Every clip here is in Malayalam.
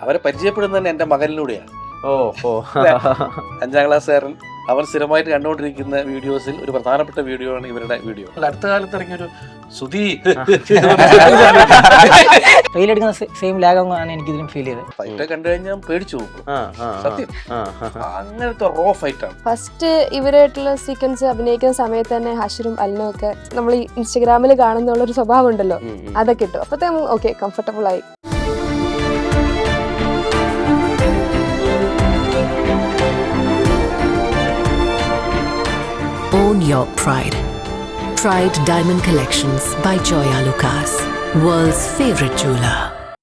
അവരെ പരിചയപ്പെടുന്നത് തന്നെ എൻ്റെ മകനിലൂടെയാണ്. ഓ ഓ 5ാം ക്ലാസ്സുകാരൻ അവർ സ്ഥിരമായിട്ട് കണ്ടുകൊണ്ടിരിക്കുന്ന വീഡിയോസിൽ ഒരു പ്രധാനപ്പെട്ട വീഡിയോ ആണ് ഇവരുടെ വീഡിയോ. അടുത്ത കാലത്ത് ഇറങ്ങിയൊരു സുധീ റീലെടുക്കുന്ന സെയിം ലാഗാണ് എനിക്ക് ഇതിലും ഫീൽ ചെയ്തത്. ഫൈറ്റ് കണ്ടു കഴിഞ്ഞാൽ പേടിച്ചു പോകും. സത്യം അങ്ങനത്തെ റോ ഫൈറ്റാണ്. ഫസ്റ്റ് ഇവരായിട്ടുള്ള സീക്വൻസ് അഭിനയിക്കുന്ന സമയത്ത് തന്നെ ഹാഷിറും അലിനും ഒക്കെ നമ്മൾ ഈ ഇൻസ്റ്റഗ്രാമിൽ കാണുന്നുള്ള ഒരു സ്വഭാവം ഉണ്ടല്ലോ, അതൊക്കെ ഇട്ടു. അപ്പത്തേക്കും ഓക്കെ, കംഫർട്ടബിൾ ആയി. Own your pride. Pride Diamond Collections by Joya Lucas, world's favorite jeweler.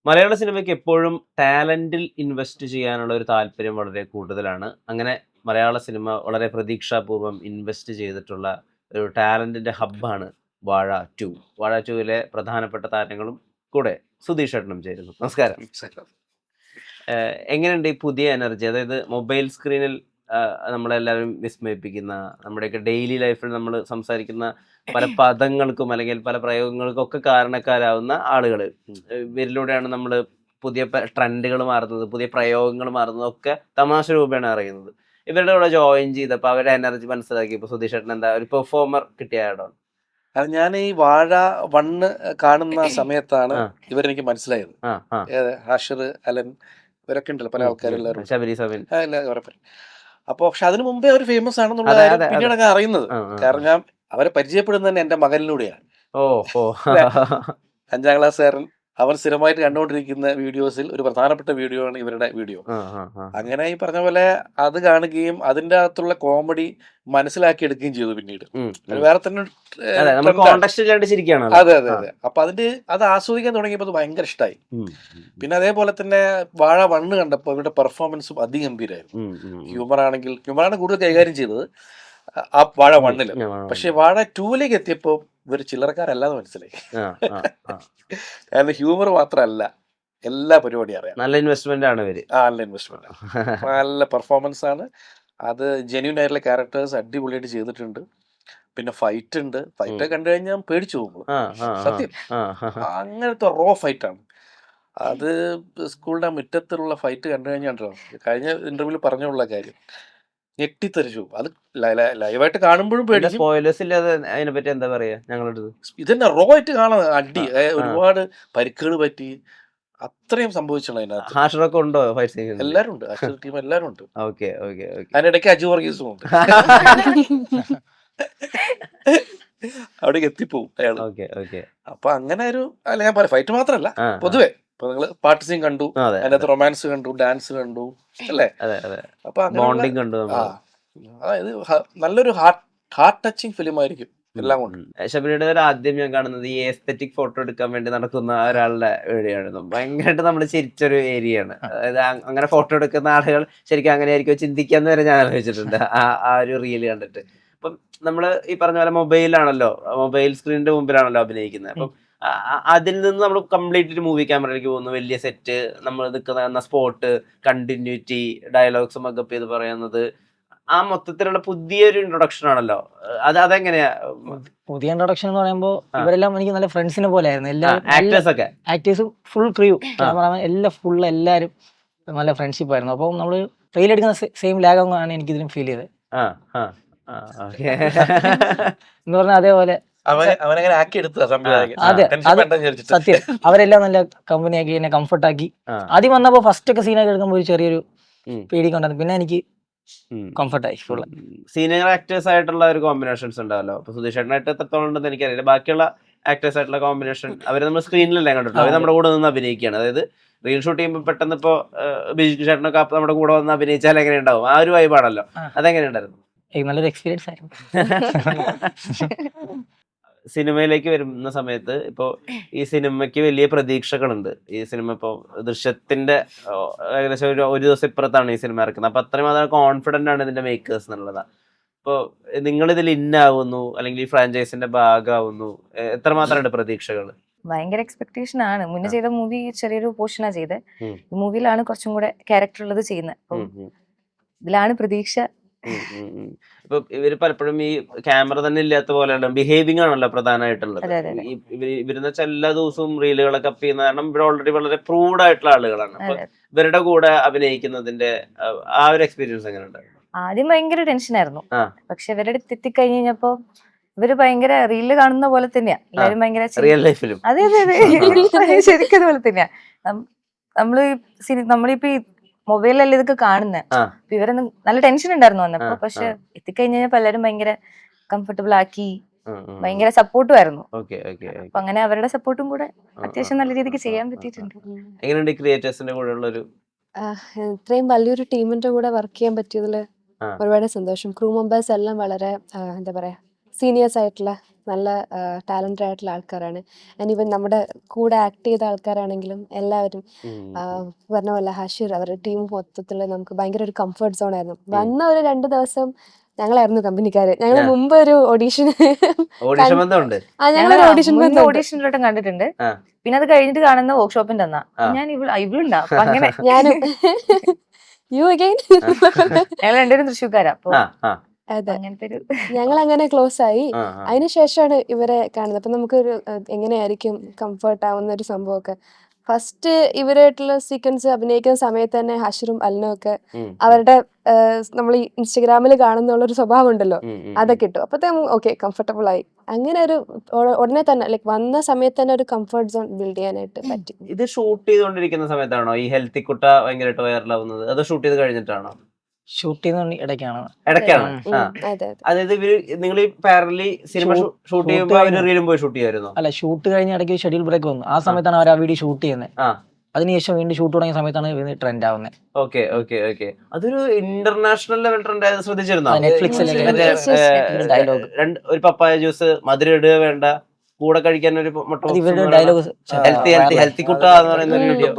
മലയാള സിനിമയ്ക്ക് എപ്പോഴും ടാലന്റിൽ ഇൻവെസ്റ്റ് ചെയ്യാനുള്ള ഒരു താല്പര്യം വളരെ കൂടുതലാണ്. അങ്ങനെ മലയാള സിനിമ വളരെ പ്രതീക്ഷാപൂർവ്വം ഇൻവെസ്റ്റ് ചെയ്തിട്ടുള്ള ഒരു ടാലന്റിന്റെ ഹബ്ബാണ് വാഴ 2. വാഴ 2-ലെ പ്രധാനപ്പെട്ട താരങ്ങളും കൂടെ സുധീഷ് ചേട്ടനും ചേരുന്നു. നമസ്കാരം. എങ്ങനെയുണ്ട് ഈ പുതിയ എനർജി? അതായത് മൊബൈൽ സ്ക്രീനിൽ നമ്മളെല്ലാവരും വിസ്മയിപ്പിക്കുന്ന, നമ്മുടെയൊക്കെ ഡെയിലി ലൈഫിൽ നമ്മൾ സംസാരിക്കുന്ന പല പദങ്ങൾക്കും അല്ലെങ്കിൽ പല പ്രയോഗങ്ങൾക്കും ഒക്കെ കാരണക്കാരാവുന്ന ആളുകൾ, ഇവരിലൂടെയാണ് നമ്മൾ പുതിയ ട്രെൻഡുകൾ മാറുന്നത്, പുതിയ പ്രയോഗങ്ങൾ മാറുന്നത് ഒക്കെ തമാശ രൂപേണ അറിയുന്നത്. ഇവരുടെ കൂടെ ജോയിൻ ചെയ്തപ്പോൾ അവരുടെ എനർജി മനസ്സിലാക്കിയപ്പോൾ സുധീഷ് ചേട്ടൻ എന്താ ഒരു പെർഫോമർ കിട്ടിയ ആടോ? അത് ഞാൻ ഈ വാഴ 1 കാണുന്ന സമയത്താണ് ഇവരെനിക്ക് മനസ്സിലായത്. ഹാഷിർ, അലൻ, ഇവരൊക്കെ ഉണ്ടല്ലോ, പല ആൾക്കാരെല്ലാവരും. അപ്പൊ പക്ഷെ അതിനു മുമ്പേ അവർ ഫേമസ് ആണെന്നുള്ള പിന്നീടൊക്കെ അറിയുന്നത്. കാരണം ഞാൻ അവരെ പരിചയപ്പെടുന്നത് തന്നെ എൻ്റെ മകനിലൂടെയാണ്. 5ാം ക്ലാസ്സുകാരൻ അവർ സ്ഥിരമായിട്ട് കണ്ടുകൊണ്ടിരിക്കുന്ന വീഡിയോസിൽ ഒരു പ്രധാനപ്പെട്ട വീഡിയോ ആണ് ഇവരുടെ വീഡിയോ. അങ്ങനെ ഈ പറഞ്ഞ പോലെ അത് കാണുകയും അതിൻ്റെ അകത്തുള്ള കോമഡി മനസ്സിലാക്കി എടുക്കുകയും ചെയ്തു. പിന്നീട് വേറെ തന്നെ അതെ അതെ അതെ. അപ്പൊ അത് ആസ്വദിക്കാൻ തുടങ്ങിയപ്പോൾ അത് ഭയങ്കര ഇഷ്ടമായി. പിന്നെ അതേപോലെ തന്നെ വാഴ 1 കണ്ടപ്പോൾ ഇവരുടെ പെർഫോമൻസും അതിഗംഭീരമായിരുന്നു. ഹ്യൂമറാണ് കൂടുതൽ കൈകാര്യം ചെയ്തത് ആ വാഴ 1-ല്. പക്ഷെ വാഴ 2-ലേക്ക് എത്തിയപ്പോ ഇവർ ചില്ലറക്കാരല്ലാതെ മനസ്സിലായി. കാരണം ഹ്യൂമർ മാത്രമല്ല, എല്ലാ പരിപാടിയും അറിയാം. നല്ല ഇൻവെസ്റ്റ്മെന്റ് ആണ് ഇവര്. നല്ല ഇൻവെസ്റ്റ്മെന്റ് ആണ്, നല്ല പെർഫോമൻസ് ആണ്. അത് ജെന്യൂൻ ആയിട്ടുള്ള ക്യാരക്ടേഴ്സ് അടിപൊളിയായിട്ട് ചെയ്തിട്ടുണ്ട്. പിന്നെ ഫൈറ്റ് ഉണ്ട്. ഫൈറ്റ് കണ്ടു കഴിഞ്ഞാൽ പേടിച്ചു പോകും. സത്യം അങ്ങനത്തെ റോ ഫൈറ്റാണ്. അത് സ്കൂളിന്റെ മുറ്റത്തുള്ള ഫൈറ്റ് കണ്ടു കഴിഞ്ഞാൽ കഴിഞ്ഞ ഇന്റർവ്യൂവിൽ പറഞ്ഞുള്ള കാര്യം ഞെട്ടിത്തെറിച്ചു. അത് ലൈവായിട്ട് കാണുമ്പോഴും പേടിക്കും. അതിനെപ്പറ്റി എന്താ പറയാ? ഞങ്ങളുടെ ഇതന്നെ റോ ആയിട്ട് കാണാൻ അടി, ഒരുപാട് പരിക്കുകൾ പറ്റി, അത്രയും സംഭവിച്ചുള്ള അതിനകത്ത്. ഹാഷിറൊക്കെ ഉണ്ടോ? എല്ലാരും ഉണ്ട്, ഹാഷിർ ടീം എല്ലാരും ഉണ്ട്. അതിനിടയ്ക്ക് അജു വർഗീസും ഉണ്ട്. അവിടേക്ക് എത്തിപ്പോവും അയാള്. അപ്പൊ അങ്ങനെ ഒരു അല്ല, ഞാൻ പറയാം ഫൈറ്റ് മാത്രല്ല, പൊതുവെ ഇപ്പൊ നിങ്ങള് പാട്ട് സീൻ കണ്ടു, അതിനകത്ത് റൊമാൻസ് കണ്ടു, ഡാൻസ് കണ്ടു, അല്ലേ? അപ്പൊ അതായത് നല്ലൊരു ഹാർട്ട് ടച്ചിങ് ഫിലിം ആയിരിക്കും എല്ലാം കൊണ്ടും. ശബരിയുടെ ആദ്യം ഞാൻ കാണുന്നത് ഈ എസ്തെറ്റിക് ഫോട്ടോ എടുക്കാൻ വേണ്ടി നടക്കുന്ന ഒരാളുടെ വീഡിയോ. ഭയങ്കരമായിട്ട് നമ്മൾ ചിരിച്ചൊരു ഏരിയയാണ്. അതായത് അങ്ങനെ ഫോട്ടോ എടുക്കുന്ന ആളുകൾ ശരിക്കും അങ്ങനെ ആയിരിക്കും ചിന്തിക്കാന്ന് വരെ ഞാൻ ആലോചിച്ചിട്ടുണ്ട് ആ ഒരു റീല് കണ്ടിട്ട്. അപ്പം നമ്മള് ഈ പറഞ്ഞ പോലെ മൊബൈൽ സ്ക്രീനിന്റെ മുമ്പിലാണല്ലോ അഭിനയിക്കുന്നത്. അപ്പം അതിൽ നിന്ന് നമ്മൾ കംപ്ലീറ്റ് മൂവി ക്യാമറയിലേക്ക് പോകുന്നു. വലിയ സെറ്റ്, നമ്മൾ നിൽക്കുന്ന സ്പോട്ട്, കണ്ടിന്യൂറ്റി, ഡയലോഗ്സ് മക്കപ്പ് ചെയ്ത് പറയുന്നത്, ആ മൊത്തത്തിലുള്ള പുതിയൊരു ഇൻട്രൊഡക്ഷൻ ആണല്ലോ. അതെങ്ങനെയാ പുതിയ ഇൻട്രൊഡക്ഷൻ എന്ന് പറയുമ്പോൾ ഇവരെല്ലാം എനിക്ക് നല്ല ഫ്രണ്ട്സിനെ പോലെ ആയിരുന്നു. ആക്ടേഴ്സ് ഫുൾ ക്രൂ, എല്ലാവരും നല്ല ഫ്രണ്ട്ഷിപ്പ് ആയിരുന്നു. അപ്പോൾ നമ്മൾ റീലെടുക്കുന്ന സെയിം ലാഗാണ് എനിക്ക് ഇതിലും ഫീൽ ചെയ്തത്. എന്ന് പറഞ്ഞാൽ അതേപോലെ സത്യം അവരെല്ലാം നല്ല കമ്പനിയാക്കി, എന്നെ കംഫർട്ടാക്കി. ആദ്യം വന്നപ്പോ ഫസ്റ്റ് ഒക്കെ സീനൊക്കെ എടുക്കുമ്പോൾ ഒരു ചെറിയൊരു പേടിയൊക്കെ ഉണ്ടായിരുന്നു. പിന്നെ എനിക്ക് കംഫർട്ടായി. ഫുൾ സീനിയർ ആക്ടേഴ്സ് ആയിട്ടുള്ള ഒരു കോമ്പിനേഷൻസ് ഉണ്ടാവല്ലോ. അപ്പൊ സുധീഷ് ചേട്ടനായിട്ട് എത്രത്തോളം ഉണ്ടെന്ന് എനിക്കറിയില്ല. ബാക്കിയുള്ള ആക്ടേഴ്സ് ആയിട്ടുള്ള കോമ്പിനേഷൻ അവര് നമ്മൾ സ്ക്രീനിലല്ലേ കണ്ടിട്ടുള്ളൂ. അവർ നമ്മുടെ കൂടെ നിന്ന് അഭിനയിക്കുകയാണ്. അതായത് റീൽ ഷൂട്ട് ചെയ്യുമ്പോൾ പെട്ടെന്ന് ഇപ്പോ ബിജു ചേട്ടനൊക്കെ നമ്മുടെ കൂടെ വന്ന് അഭിനയിച്ചാൽ എങ്ങനെ ഉണ്ടാവും? ആ ഒരു വൈബാണല്ലോ. അതെങ്ങനെ ഉണ്ടായിരുന്നു? നല്ലൊരു എക്സ്പീരിയൻസ് ആയിരുന്നു. സിനിമയിലേക്ക് വരുന്ന സമയത്ത് ഇപ്പോൾ ഈ സിനിമയ്ക്ക് വലിയ പ്രതീക്ഷകളുണ്ട്. ഈ സിനിമ ഇപ്പോൾ ദൃശ്യത്തിന്റെ ഏകദേശം ഒരു ദിവസം ഇപ്പുറത്താണ് ഈ സിനിമ ഇറക്കുന്നത്. അപ്പൊ അത്രയും മാത്രം കോൺഫിഡന്റ് ആണ് ഇതിന്റെ മേക്കേഴ്സ് എന്നുള്ളതാണ്. ഇപ്പോൾ നിങ്ങൾ ഇതിൽ ഇന്നാവുന്നു അല്ലെങ്കിൽ ഈ ഫ്രാഞ്ചൈസിന്റെ ഭാഗമാവുന്നു, എത്രമാത്രമുണ്ട് പ്രതീക്ഷകൾ? ഭയങ്കര എക്സ്പെക്ടേഷൻ ആണ്. മുന്നേ ചെയ്ത മൂവി ചെറിയൊരു പോർഷനാ ചെയ്തത്. ഈ മൂവിയിലാണ് കുറച്ചും കൂടെ ക്യാരക്ടർ ഉള്ളത് ചെയ്യുന്നത്. അപ്പം ഇതിലാണ് പ്രതീക്ഷ ഇപ്പൊ ഇവര് പലപ്പോഴും ഈ ക്യാമറ തന്നെ ഇല്ലാത്ത പോലെയാണ് ബിഹേവിംഗ് ആണല്ലോ പ്രധാനമായിട്ടുള്ളത്. അതെ, അതെ, അതെ. ഇവരെന്ന് വെച്ചാൽ എല്ലാ ദിവസവും റീലുകളൊക്കെ അപ്പ് ചെയ്യുന്ന കാരണം ഇവർ ഓൾറെഡി വളരെ പ്രൂവ്ഡ് ആയിട്ടുള്ള ആളുകളാണ്. അപ്പൊ അതെ. ഇവരുടെ കൂടെ അഭിനയിക്കുന്നതിന്റെ ആ ഒരു എക്സ്പീരിയൻസ് എങ്ങനെ ഉണ്ടായിരുന്നു? ആദ്യം ഭയങ്കര ടെൻഷനായിരുന്നു. ആ. പക്ഷെ ഇവരുടെ അടുത്ത് എത്തിക്കഴിഞ്ഞ് കഴിഞ്ഞപ്പോ ഇവര് ഭയങ്കര റീലില് കാണുന്ന പോലെ തന്നെയാ എല്ലാരും ഭയങ്കര റിയൽ ലൈഫിലും അതെ അതെ അതെ ശരിക്കും അതുപോലെ തന്നെയാ. നമ്മളിപ്പോ ഈ മൊബൈലിലല്ലേ ഇതൊക്കെ കാണുന്നത്. ആ. ഇവരെ നല്ല ടെൻഷൻ ഉണ്ടായിരുന്നു വന്നപ്പോ. ആ, പക്ഷെ ആ. എത്തിക്കഴിഞ്ഞപ്പോ എല്ലാരും ഭയങ്കര കംഫർട്ടബിൾ ആക്കി, ഉം, ഉം. ഭയങ്കര സപ്പോർട്ടും ആയിരുന്നു. ഓക്കെ ഓക്കെ അപ്പൊ അങ്ങനെ അവരുടെ സപ്പോർട്ടും കൂടെ അത്യാവശ്യം നല്ല രീതിക്ക് ചെയ്യാൻ പറ്റിയിട്ടുണ്ട്. എങ്ങനെയുണ്ട് ക്രിയേറ്റേഴ്സിന്റെ കൂടെ ഉള്ള ഒരു ഇത്രയും വലിയൊരു ടീമിന്റെ കൂടെ വർക്ക് ചെയ്യാൻ പറ്റിയതിൽ ആ. ഒരുപാട് സന്തോഷം. ക്രൂ മെമ്പേഴ്സ് എല്ലാം വളരെ എന്താ പറയാ സീനിയേഴ്സ് ആയിട്ടുള്ള നല്ല ടാലന്റഡ് ആയിട്ടുള്ള ആൾക്കാരാണ്. ആൻഡ് ഈവൻ നമ്മുടെ കൂടെ ആക്ട് ചെയ്ത ആൾക്കാരാണെങ്കിലും എല്ലാവരും പറഞ്ഞ പോലെ ഹാഷിർ അവരുടെ ടീം മൊത്തത്തിൽ നമുക്ക് ഭയങ്കര ഒരു കംഫർട്ട് സോൺ ആയിരുന്നു. വന്ന ഒരു 2 ദിവസം ഞങ്ങളായിരുന്നു കമ്പനിക്കാര്. ഞങ്ങൾ മുമ്പ് ഒരു ഓഡീഷൻ ഓഡിഷൻ ബന്ധമുണ്ട്. ഞങ്ങൾ ഓഡീഷൻ ഓഡീഷനിലോട്ടും കണ്ടിട്ടുണ്ട്. ആ. പിന്നെ അത് കഴിഞ്ഞിട്ട് കാണുന്ന വർക്ക്ഷോപ്പിന്റെ തന്നാ ഞാൻ ഇവളുണ്ടാ അപ്പൊ അങ്ങനെ ഞാനും യു അഗൈൻ ഞങ്ങൾ രണ്ടുപേരും തൃശ്ശൂർക്കാരാ. അപ്പൊ അതെ അങ്ങനത്തെ ഒരു ഞങ്ങൾ അങ്ങനെ ക്ലോസ് ആയി. അതിനുശേഷമാണ് ഇവരെ കാണുന്നത്. അപ്പൊ നമുക്കൊരു എങ്ങനെയായിരിക്കും കംഫർട്ട് ആവുന്ന ഒരു സംഭവമൊക്കെ. ഫസ്റ്റ് ഇവരായിട്ടുള്ള സീക്വൻസ് അഭിനയിക്കുന്ന സമയത്ത് തന്നെ ഹാഷിറും അലിനും ഒക്കെ അവരുടെ നമ്മൾ ഈ ഇൻസ്റ്റഗ്രാമിൽ കാണുന്നുള്ള ഒരു സ്വഭാവം ഉണ്ടല്ലോ, അതൊക്കെ ഇട്ടു. അപ്പത്തേക്കും ഓക്കെ കംഫർട്ടബിൾ ആയി. അങ്ങനെ ഒരു ഉടനെ തന്നെ ലൈക്ക് വന്ന സമയത്ത് തന്നെ ഒരു കംഫർട്ട് സോൺ ബിൽഡ് ചെയ്യാനായിട്ട് പറ്റി. ഇത് ഷൂട്ട് ചെയ്തുകൊണ്ടിരിക്കുന്ന സമയത്താണോ ഈ ഹെൽത്തി കുട്ട ഭയങ്കരമായിട്ട് വൈറലാവുന്നത്? അത് ഷൂട്ട് ചെയ്ത് കഴിഞ്ഞിട്ടാണോ? ഷൂട്ട് ചെയ്യുന്ന ഇടയ്ക്കാണ്. ഇടയ്ക്കാണ്. അതെ അതായത് നിങ്ങൾ ഈ പാരലി സിനിമ ഷൂട്ട് ചെയ്യുമ്പോൾ അവര് റീലും പോയി ഷൂട്ട് ചെയ്യായിരുന്നു? അല്ല, ഷൂട്ട് കഴിഞ്ഞ ഇടയ്ക്ക് ഷെഡ്യൂൾ ബ്രേക്ക് വന്നു. ആ സമയത്താണ് അവർ ആ വീഡിയോ ഷൂട്ട് ചെയ്യുന്നത്. അതിനുശേഷം വീണ്ടും ഷൂട്ട് തുടങ്ങിയ സമയത്താണ് ട്രെൻഡ് ആവുന്നത്. Okay okay okay. അതൊരു ഇന്റർനാഷണൽ ലെവൽ ട്രെൻഡ് ആയത് ശ്രദ്ധിച്ചിരുന്നോ? നെറ്റ്ഫ്ലിക്സിൽ ഡയലോഗ്, ഒരു പപ്പായ ജ്യൂസ്, മധുരം ഇടുക വേണ്ട, കൂടെ കഴിക്കാൻ ഒരു ഇവരുടെ ഡയലോഗ് ഹെൽത്തി കുട്ട എന്ന് പറയുന്ന ഒരു വീഡിയോ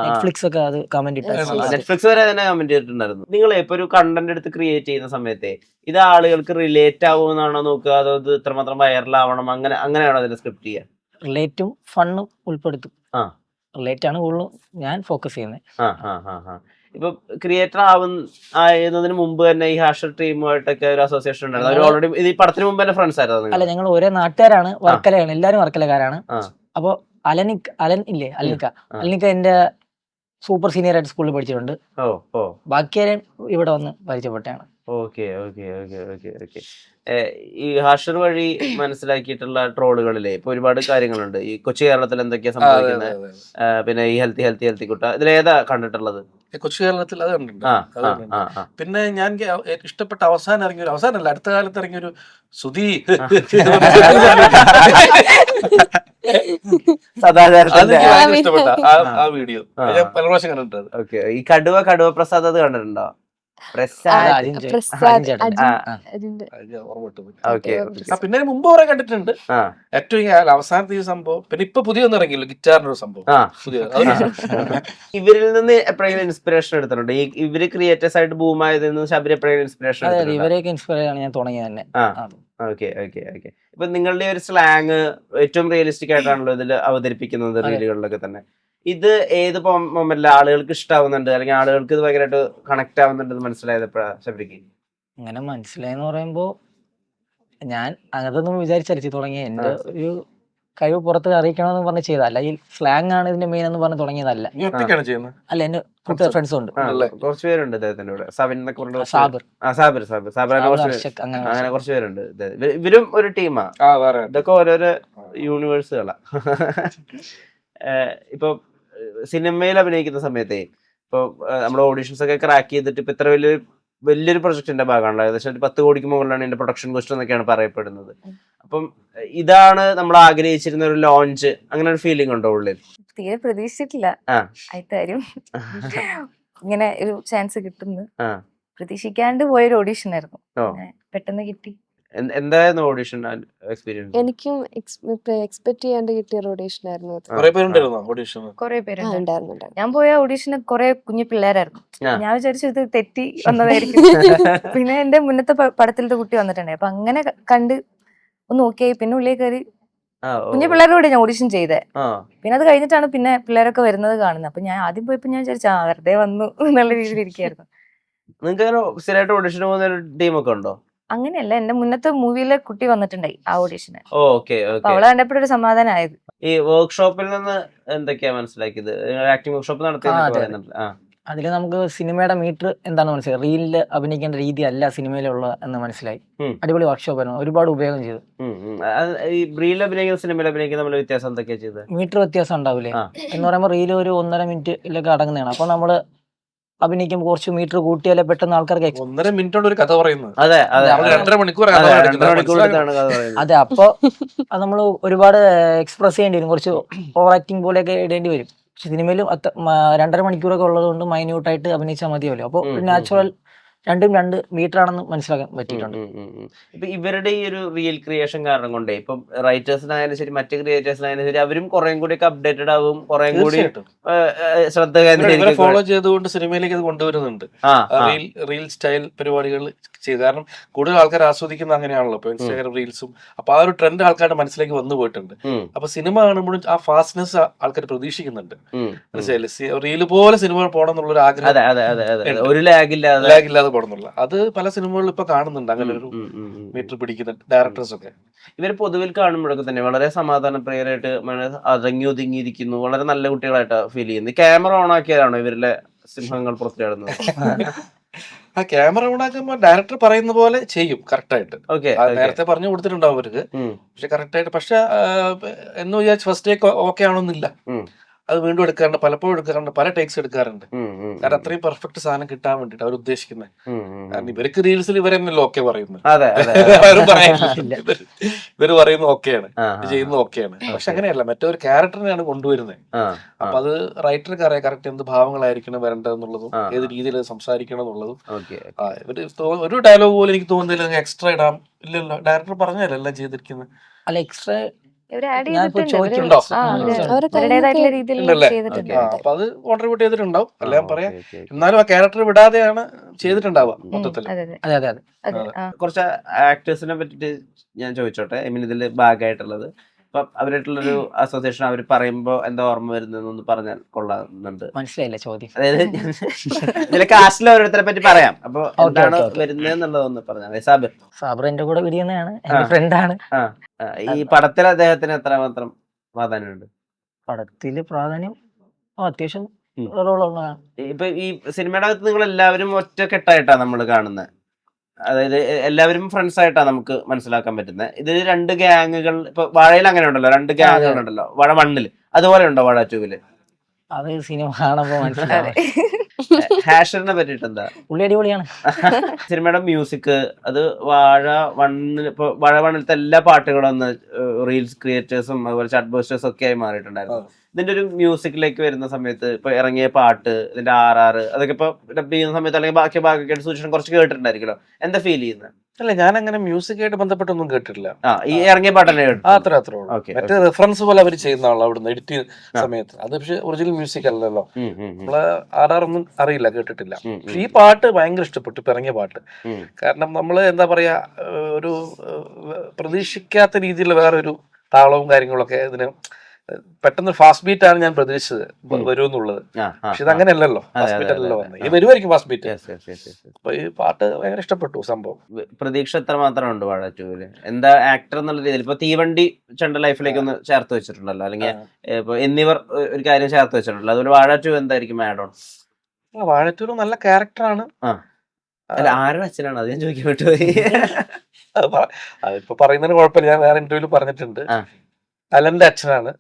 നെറ്റ്ഫ്ലിക്സ് ഒക്കെ അത് കമന്റ് ഇട്ടായിരുന്നു. നെറ്റ്ഫ്ലിക്സ് വരെ തന്നെ കമന്റ് ചെയ്തിട്ടുണ്ടായിരുന്നു. നിങ്ങൾ ഇപ്പൊ ഒരു കണ്ടന്റ് എടുത്ത് ക്രിയേറ്റ് ചെയ്യുന്ന സമയത്തെ ഇത് ആളുകൾക്ക് റിലേറ്റ് ആവുമെന്നാണോ നോക്കുക, അതോ ഇത് ഇത്രമാത്രം വൈറലാവണം അങ്ങനെയാണോ അതിന്റെ സ്ക്രിപ്റ്റ് ചെയ്യുക? റിലേറ്റും ഫണ്ണും ഉൾപ്പെടുത്തും. റിലേറ്റ് ആണ് കൂടുതലും ഞാൻ ഫോക്കസ് ചെയ്യുന്നത്. ഇപ്പൊ ക്രിയേറ്റർ ആവുന്നതിന് മുമ്പ് തന്നെ ഈ ഹാഷർ ടീമുമായിട്ടൊക്കെ ഒരു അസോസിയേഷൻ ഉണ്ടായിരുന്നു. അവർ ഓൾറെഡി ഇത് ഈ പടത്തിന് മുമ്പ് തന്നെ ഫ്രണ്ട്സ് ആയിരുന്നു? അല്ല, ഞങ്ങൾ ഒരേ നാട്ടുകാരാണ്, വർക്കലയാണ്, എല്ലാരും വർക്കലക്കാരാണ്. അപ്പൊ അലനിക്ക എന്റെ സൂപ്പർ സീനിയർ ആയിട്ട് സ്കൂളിൽ പഠിച്ചിട്ടുണ്ട്. ബാക്കിയാരും ഇവിടെ വന്ന് പരിചയപ്പെട്ടാണ്. Okay okay okay okay okay. ഈ ഹാഷർ വഴി മനസ്സിലാക്കിയിട്ടുള്ള ട്രോളുകളിലെ ഇപ്പൊ ഒരുപാട് കാര്യങ്ങളുണ്ട്. ഈ കൊച്ചു കേരളത്തിൽ എന്തൊക്കെയാ സംഭവിക്കുന്നത്, പിന്നെ ഈ ഹെൽത്തി കുട്ട, ഇതിലേതാ കണ്ടിട്ടുള്ളത്? കൊച്ചു കേരളത്തിൽ അത് കണ്ടിട്ടുണ്ട്. പിന്നെ ഞാൻ ഇഷ്ടപ്പെട്ട അവസാനമല്ല അടുത്ത കാലത്ത് ഇറങ്ങിയൊരു സുധി ഇഷ്ടപ്പെട്ട ആ വീഡിയോ ഞാൻ പല പ്രാവശ്യം കണ്ടിട്ടുണ്ട്. ഓക്കെ. ഈ കടുവ പ്രസാദ് അത് കണ്ടിട്ടുണ്ടോ? പിന്നെ മുമ്പ് കുറെ കണ്ടിട്ടുണ്ട്. ഏറ്റവും അവസാനത്തെ ഈ സംഭവം, പിന്നെ ഇപ്പൊ പുതിയൊന്നും ഇറങ്ങിയല്ലോ ഗിറ്റാറിന്റെ ഒരു സംഭവം. ഇവരിൽ നിന്ന് എപ്പോഴെങ്കിലും ഇൻസ്പിറേഷൻ എടുത്തിട്ടുണ്ട്? ഇവര് ക്രിയേറ്റേഴ്സ് ആയിട്ട് ബൂം ആയതിൽ നിന്ന് ശബരി എപ്പോഴെങ്കിലും ഇൻസ്പിറേഷൻ? ഇവരെയൊക്കെ ഇൻസ്പയർ ആണ് ഞാൻ തുടങ്ങിയത് തന്നെ. Okay okay okay. ഇപ്പൊ നിങ്ങളുടെ ഒരു സ്ലാങ് ഏറ്റവും റിയലിസ്റ്റിക് ആയിട്ടാണല്ലോ ഇതിൽ അവതരിപ്പിക്കുന്നത് റീലുകളിലൊക്കെ തന്നെ. ഇത് ഏത് മൊമെന്റിൽ ആളുകൾക്ക് ഇഷ്ടാവുന്നുണ്ട്, അല്ലെങ്കിൽ ആളുകൾക്ക് ഇത് ഭയങ്കരമായിട്ട് കണക്ട് ആവുന്നുണ്ട് മനസ്സിലായത് എപ്പോഴാ ശബരിക്ക്? അങ്ങനെ മനസ്സിലായെന്ന് പറയുമ്പോ ഞാൻ അതൊന്നും വിചാരിച്ചരച്ച് തുടങ്ങിയ എന്റെ ഒരു കഴിവ് പുറത്ത് അറിയിക്കണമെന്ന് പറഞ്ഞ് ചെയ്തല്ല. ഈ സ്ലാങ് ആണ് ഇതിന്റെ മെയിൻ എന്ന് പറഞ്ഞ് തുടങ്ങിയതല്ല. അല്ല, എന്റെ കൂട്ടുകാർ ഫ്രണ്ട്സും ഉണ്ട്, കുറച്ച് പേരുണ്ട് ഇദ്ദേഹത്തിന്റെ കൂടെ. അങ്ങനെ കുറച്ച് പേരുണ്ട്. ഇവരും ഒരു ടീമാ, ഇതൊക്കെ ഓരോരോ യൂണിവേഴ്സുകളാ. ഇപ്പൊ സിനിമയിൽ അഭിനയിക്കുന്ന സമയത്തെ ഇപ്പൊ നമ്മുടെ ഓഡീഷൻസ് ഒക്കെ ക്രാക്ക് ചെയ്തിട്ട് ഇപ്പൊ ഇത്ര വലിയൊരു പ്രൊജക്ടിന്റെ ഭാഗമാണല്ലോ. ഏകദേശം ഒരു 10 കോടിക്ക് മുകളിലാണ് ഇതിന്റെ പ്രൊഡക്ഷൻ കോസ്റ്റ് എന്നൊക്കെയാണ് പറയപ്പെടുന്നത്. അപ്പം ഇതാണ് നമ്മൾ ആഗ്രഹിച്ചിരുന്ന ഒരു ലോഞ്ച്, അങ്ങനെ ഒരു ഫീലിംഗ് ഉണ്ടോ ഉള്ളിൽ? തീരെ പ്രതീക്ഷിച്ചിട്ടില്ല ആയിട്ടാരും ഇങ്ങനെ ഒരു ചാൻസ് കിട്ടുന്നു. പ്രതീക്ഷിക്കാണ്ട് പോയൊരു ഓഡീഷൻ ആയിരുന്നു, പെട്ടെന്ന് കിട്ടി. എന്തായിരുന്നു ഓഡീഷൻ എക്സ്പീരിയൻസ്? എനിക്കും എക്സ്പെക്ട് ചെയ്യാണ്ട് കിട്ടിയ ഓഡീഷൻ ആയിരുന്നു. കുറെ പേരുണ്ടായിരുന്നു. ഞാൻ പോയ ഓഡീഷന് കുറെ കുഞ്ഞു പിള്ളേരായിരുന്നു. ഞാൻ വിചാരിച്ചു ഇത് തെറ്റി വന്നതായിരിക്കും. പിന്നെ എന്റെ മുന്നത്തെ പടത്തിലത്തെ കുട്ടി വന്നിട്ടുണ്ടായി. അപ്പൊ അങ്ങനെ കണ്ട് ഒന്ന് ഓക്കെ. പിന്നെ ഉള്ളിൽ കയറി കുഞ്ഞു പിള്ളേരോട് ഞാൻ ഓഡീഷൻ ചെയ്തേ. പിന്നെ അത് കഴിഞ്ഞിട്ടാണ് പിന്നെ പിള്ളേരൊക്കെ വരുന്നത് കാണുന്നത്. അപ്പൊ ഞാൻ ആദ്യം പോയപ്പോ ഞാൻ വിചാരിച്ചു വെറുതെ വന്നു എന്നുള്ള രീതിയിൽ ഇരിക്കായിരുന്നു. നിങ്ങൾക്ക് അങ്ങനെ സ്ഥിരമായിട്ട് ഓഡിഷന് പോകുന്ന ഒരു ടീമൊക്കെ ഉണ്ടോ? അങ്ങനെയല്ല, എന്റെ മുന്നത്തെ മൂവിയിലെ കുട്ടി വന്നിട്ടുണ്ടായി ആ ഓഡിഷന്. ഓക്കെ അപ്പൊ ഓക്കെ. അവളെ കണ്ടപ്പോഴൊരു സമാധാനമായത്. ഈ വർക്ക്ഷോപ്പിൽ നിന്ന് എന്തൊക്കെയാ മനസ്സിലാക്കിയത്? ആക്ടിംഗ് വർക്ക്ഷോപ്പ് അതെ, നടത്തിയെന്നൊക്കെ അതെ. പറയുന്നുണ്ട്. അതിൽ നമുക്ക് സിനിമയുടെ മീറ്റർ എന്താണെന്ന് മനസ്സിലായി. റീലിൽ അഭിനയിക്കേണ്ട രീതി അല്ല സിനിമയിലുള്ള എന്ന് മനസ്സിലായി. ഉം. അടിപൊളി വർക്ക്ഷോപ്പ് ആയിരുന്നു, ഒരുപാട് ഉപയോഗം ചെയ്തു. ഈ റീൽ അഭിനയിക്കുന്ന സിനിമയിൽ അഭിനയിക്കുന്ന തമ്മിൽ വ്യത്യാസം എന്തൊക്കെയാ ചെയ്തത്? മീറ്റർ വ്യത്യാസം ഉണ്ടാവില്ലേ ആ. എന്ന് പറയുമ്പോൾ റീൽ ഒരു 1.5 മിനിറ്റിലൊക്കെ അടങ്ങുന്നതാണ്. അപ്പൊ നമ്മള് അഭിനയിക്കുമ്പോൾ കുറച്ച് മീറ്റർ കൂട്ടിയാലേ പെട്ടെന്ന് ആൾക്കാർക്ക് 1.5 മിനിറ്റോട് ഒരു കഥ പറയുന്നത്. അതെ അതെ. നമ്മള് 2.5 മണിക്കൂർ അതെ, 2.5 മണിക്കൂറിലാണ് കഥ പറയുന്നത്. അതെ. അപ്പൊ അത് നമ്മൾ ഒരുപാട് എക്സ്പ്രസ് ചെയ്യേണ്ടി വരും, കുറച്ച് ഓവർ ആക്ടിങ് പോലെയൊക്കെ ഇടേണ്ടി വരും. പക്ഷെ സിനിമയിലും 2.5 മണിക്കൂറൊക്കെ ഉള്ളത് കൊണ്ട് മൈന്യൂട്ടായിട്ട് അഭിനയിച്ചാൽ മതിയല്ലോ. അപ്പോൾ നാച്ചുറൽ രണ്ടും 2 മീറ്റർ ആണെന്ന് മനസ്സിലാക്കാൻ പറ്റിയിട്ടുണ്ട്. ഇപ്പൊ ഇവരുടെ ഈ ഒരു റിയൽ ക്രിയേഷൻ കാരണം കൊണ്ടേ ഇപ്പം റൈറ്റേഴ്സിനായാലും ശരി മറ്റു ക്രിയേറ്റേഴ്സിനായാലും ശരി അവരും കുറെ കൂടി ഒക്കെ അപ്ഡേറ്റഡ് ആവും, കുറെ കൂടി ശ്രദ്ധ കേന്ദ്രീകരിക്കും. ഫോളോ ചെയ്തുകൊണ്ട് സിനിമയിലേക്ക് ഇത് കൊണ്ടുവരുന്നുണ്ട്. റീൽ സ്റ്റൈൽ പരിപാടികൾ ചെയ്ത്, കാരണം കൂടുതൽ ആൾക്കാർ ആസ്വദിക്കുന്ന അങ്ങനെയാണല്ലോ ഇപ്പൊ ഇൻസ്റ്റാഗ്രാം റീൽസും. അപ്പൊ ആ ഒരു ട്രെൻഡ് ആൾക്കാരുടെ മനസ്സിലേക്ക് വന്നു പോയിട്ടുണ്ട്. അപ്പൊ സിനിമ കാണുമ്പോഴും ആ ഫാസ്റ്റ്നെസ് ആൾക്കാർ പ്രതീക്ഷിക്കുന്നുണ്ട്. മനസ്സിലായില്ലേ? റീല് പോലെ സിനിമ പോകണം എന്നുള്ളൊരു ആഗ്രഹം, ഒരു ലാഗില്ലാതെ പോകണമെന്നുള്ള അത് പല സിനിമകളിലും ഇപ്പൊ കാണുന്നുണ്ട്. അങ്ങനെ ഒരു മീറ്റർ പിടിക്കുന്ന ഡയറക്ടേഴ്സ് ഒക്കെ ഇവർ പൊതുവിൽ കാണുമ്പോഴൊക്കെ തന്നെ വളരെ സമാധാന പ്രിയരായിട്ട് അടങ്ങി ഒതുങ്ങിയിരിക്കുന്നു, വളരെ നല്ല കുട്ടികളായിട്ട് ഫീൽ ചെയ്യുന്നു. ക്യാമറ ഓൺ ആക്കിയതാണോ ഇവരിലെ സിംഹങ്ങൾ പുറത്തിടുന്നത്? ആ ക്യാമറ ഓണാക്കുമ്പോ ഡയറക്ടർ പറയുന്ന പോലെ ചെയ്യും കറക്റ്റായിട്ട്. നേരത്തെ പറഞ്ഞു കൊടുത്തിട്ടുണ്ടാവും അവർക്ക്, പക്ഷെ കറക്റ്റായിട്ട്. പക്ഷെ എന്ന് വിചാരിച്ച് ഫസ്റ്റ് ടേക്ക് ഓക്കെ ആണോന്നില്ല, അത് വീണ്ടും എടുക്കാറുണ്ട്, പലപ്പോഴും എടുക്കാറുണ്ട്, പല ടേക്സ് എടുക്കാറുണ്ട്. കാരണം അത്രയും പെർഫെക്റ്റ് സാധനം കിട്ടാൻ വേണ്ടിട്ട് അവർ ഉദ്ദേശിക്കുന്നത്. കാരണം ഇവർക്ക് റീൽസിൽ ഇവരെന്നല്ലോ ഓക്കെ പറയുന്നത്, ഇവര് പറയുന്നത് ഓക്കെയാണ്, ചെയ്യുന്നത് ഓക്കെയാണ്. പക്ഷെ അങ്ങനെയല്ല, മറ്റൊരു ക്യാരക്ടറിനെയാണ് കൊണ്ടുവരുന്നത്. അപ്പൊ അത് റൈറ്റർക്ക് അറിയാം കറക്റ്റ് എന്ത് ഭാവങ്ങളായിരിക്കണം വരേണ്ടതെന്നുള്ളതും ഏത് രീതിയിൽ സംസാരിക്കണം എന്നുള്ളതും. ഇവര് ഒരു ഡയലോഗ് പോലും എനിക്ക് തോന്നുന്നില്ല എക്സ്ട്രാ ഇടാം, ഇല്ലല്ലോ, ഡയറക്ടർ പറഞ്ഞല്ലോ എല്ലാം ചെയ്തിരിക്കുന്നത്. അല്ല, എക്സ്ട്രാ ചോദിക്കുന്നുണ്ടോ? അപ്പൊ അത് കോൺട്രിബ്യൂട്ട് ചെയ്തിട്ടുണ്ടാവും, എല്ലാം പറയാം. എന്നാലും ആ ക്യാരക്ടർ വിടാതെയാണ് ചെയ്തിട്ടുണ്ടാവുക മൊത്തത്തിൽ. അതെ അതെ അതെ. കുറച്ച് ആക്ടേഴ്സിനെ പറ്റിട്ട് ഞാൻ ചോദിച്ചോട്ടെ. ഐ മീൻ ഇതിൽ ഭാഗമായിട്ടുള്ളത് ഇപ്പം അവരായിട്ടുള്ളൊരു അസോസിയേഷൻ അവർ പറയുമ്പോ എന്താ ഓർമ്മ വരുന്നതെന്ന് പറഞ്ഞാൽ കൊള്ളാറുണ്ട്. മനസ്സിലായില്ല ചോദ്യം. അതായത് ഇതിലെ കാസ്റ്റിൽ ഓരോരുത്തരെ പറ്റി പറയാം, അപ്പൊ എന്താണ് വരുന്നത് എന്നുള്ളതൊന്ന് പറഞ്ഞാൽ. സാബർ എന്റെ കൂടെ വിരിയുന്നതാണ്, എന്റെ ഫ്രണ്ടാണ്. ഈ പടത്തിൽ അദ്ദേഹത്തിന് എത്രമാത്രം പ്രാധാന്യമുണ്ട്? പടത്തില് പ്രാധാന്യം അത്യാവശ്യം റോളുള്ളതാണ്. ഇപ്പൊ ഈ സിനിമയുടെ അകത്ത് നിങ്ങൾ എല്ലാവരും ഒറ്റക്കെട്ടായിട്ടാണ് നമ്മൾ കാണുന്നത്, അതായത് എല്ലാവരും ഫ്രണ്ട്സ് ആയിട്ടാണ് നമുക്ക് മനസ്സിലാക്കാൻ പറ്റുന്നത്. ഇത് 2 ഗ്യാങ്ങുകൾ, ഇപ്പൊ വാഴയിൽ അങ്ങനെ ഉണ്ടല്ലോ, 2 ഗ്യാങ്ങുകൾ ഉണ്ടല്ലോ, വാഴ 1 അതുപോലെ ഉണ്ടോ വാഴ 2? അത് സിനിമ കാണുമ്പോ മനസ്സിലാവും. ഹാഷറിനെ പറ്റിട്ട് എന്താ? പുള്ളി അടിപൊളിയാണ്. സിനിമയുടെ മ്യൂസിക് അത് വാഴ 1 ഇപ്പൊ വാഴ 1 എല്ലാ പാട്ടുകളും ഒന്ന് റീൽസ് ക്രിയേറ്റേഴ്സും അതുപോലെ ചാറ്റ് ബോസ്റ്റേഴ്സും ഒക്കെ ആയി മാറിയിട്ടുണ്ടായിരുന്നു. ഇതിന്റെ ഒരു മ്യൂസിക്കിലേക്ക് വരുന്ന സമയത്ത് ഇപ്പൊ ഇറങ്ങിയ പാട്ട്, ഇതിന്റെ RR അതൊക്കെ ഇപ്പൊ ഡബ് ചെയ്യുന്ന സമയത്ത് അല്ലെങ്കിൽ ബാക്കി ഭാഗമായിട്ട് സൂക്ഷിച്ച് കുറച്ച് കേട്ടിട്ടുണ്ടായിരിക്കലോ, എന്താ ഫീൽ ചെയ്യുന്നത്? അല്ല, ഞാൻ അങ്ങനെ മ്യൂസിക്കായിട്ട് ബന്ധപ്പെട്ടൊന്നും കേട്ടിട്ടില്ല. ഈ ഇറങ്ങിയ പാട്ടല്ലേ അത്രേ ഉള്ളൂ. മറ്റേ റെഫറൻസ് പോലെ അവർ ചെയ്യുന്നതാണല്ലോ അവിടുന്ന് എഡിറ്റ് ചെയ്യുന്ന സമയത്ത്. അത് പക്ഷെ ഒറിജിനൽ മ്യൂസിക് അല്ലല്ലോ, നമ്മള് RR ഒന്നും അറിയില്ല, കേട്ടിട്ടില്ല. പക്ഷെ ഈ പാട്ട് ഭയങ്കര ഇഷ്ടപ്പെട്ടു, ഇപ്പൊ ഇറങ്ങിയ പാട്ട്. കാരണം നമ്മള് എന്താ പറയാ, ഒരു പ്രതീക്ഷിക്കാത്ത രീതിയിലുള്ള വേറൊരു താളവും കാര്യങ്ങളൊക്കെ ഇതിന് പെട്ടെന്ന് ഫാസ്റ്റ് ബീറ്റ് ആണ് ഞാൻ പ്രതീക്ഷിച്ചത് വരുമെന്നുള്ളത്. പക്ഷെ ഇത് അങ്ങനെയല്ലോ, ഫാസ്റ്റ് ബീറ്റ് അല്ലല്ലോ വന്നത്. ഇനി വരുമായിരിക്കും ഫാസ്റ്റ് ബീറ്റ്. അപ്പൊ ഈ പാട്ട് ഭയങ്കര ഇഷ്ടപ്പെട്ടു. സംഭവം പ്രതീക്ഷ എത്ര മാത്രം ഉണ്ട് വാഴ 2-ല്? എന്താ ആക്ടർ എന്നുള്ള രീതിയിൽ ഇപ്പൊ തീവണ്ടി ചെണ്ട ലൈഫിലേക്ക് ഒന്ന് ചേർത്ത് വെച്ചിട്ടുണ്ടല്ലോ, അല്ലെങ്കിൽ ഇപ്പൊ എന്നിവർ ഒരു കാര്യം ചേർത്ത് വെച്ചിട്ടുണ്ടല്ലോ, അതുപോലെ വാഴ 2 എന്തായിരിക്കും ആഡ് ഓൺ? വാഴ 2 നല്ല ക്യാരക്ടറാണ്. അല്ല, ആരുടെ അച്ഛനാണ് അത് ഞാൻ ചോദിക്കാൻ പറ്റുപോയി. അതിപ്പോ പറയുന്നതിന് കുഴപ്പമില്ല, ഞാൻ വേറെ ഇന്റർവ്യൂല് പറഞ്ഞിട്ടുണ്ട്. അലന്റെ അച്ഛനാണ്.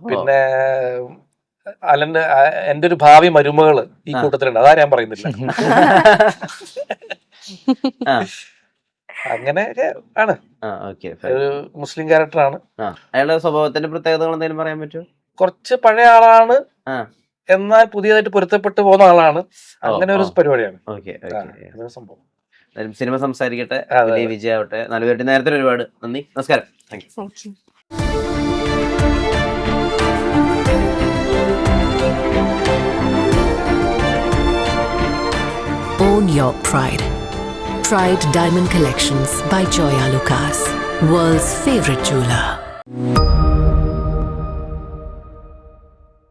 പിന്നെ അലന്റെ എന്റെ ഒരു ഭാവി മരുമകള് ഈ കൂട്ടത്തിലുണ്ട്, അതാ ഞാൻ പറയുന്നില്ല. അങ്ങനെയൊക്കെ ആണ്. ഒരു മുസ്ലിം ക്യാരക്ടറാണ്. അയാളുടെ സ്വഭാവത്തിന്റെ പ്രത്യേകതകൾ എന്തെങ്കിലും പറയാൻ പറ്റുമോ? കുറച്ച് പഴയ ആളാണ്, എന്നാൽ പുതിയതായിട്ട് പൊരുത്തപ്പെട്ടു പോകുന്ന ആളാണ്. അങ്ങനെ ഒരു പരിപാടിയാണ് സംഭവം. സിനിമ സംസാരിക്കട്ടെ, വലിയ വിജയമാവട്ടെ. നല്ലതായിട്ട് നേരത്തെ ഒരുപാട് നന്ദി, നമസ്കാരം. Thank you. Own your pride. Pride Diamond Collections by Joya Lucas, world's favorite jeweler.